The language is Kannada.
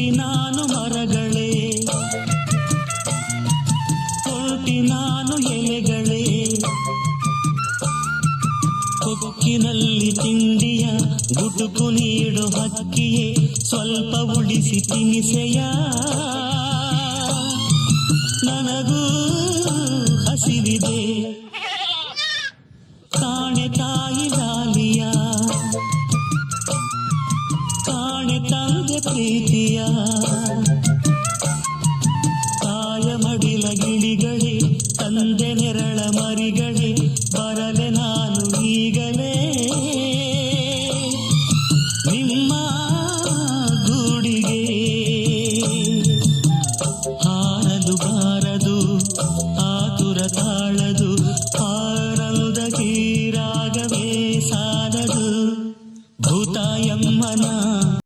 ಹುಟ್ಟಿ ನಾನು ಮರಗಳೇ, ಹೊರಟಿ ನಾನು ಎಲೆಗಳೇ, ಕೊಕ್ಕಿನಲ್ಲಿ ತಿಂಡಿಯ ಗುಟುಕು ನೀಡು ಹಕ್ಕಿಯೇ, ಸ್ವಲ್ಪ ಉಳಿಸಿ ತಿನಿಸೆಯ, ನನಗೂ ಹಸಿವಿದೆ ಕಾಣೆ ತಾಯಿ ಲಾಲಿಯ, ಕಾಣೆ ತಂದೆ ಪ್ರೀತಿಯ, ತಾಯ ಮಡಿಲ ಗಿಳಿಗಳೇ ತಂದೆ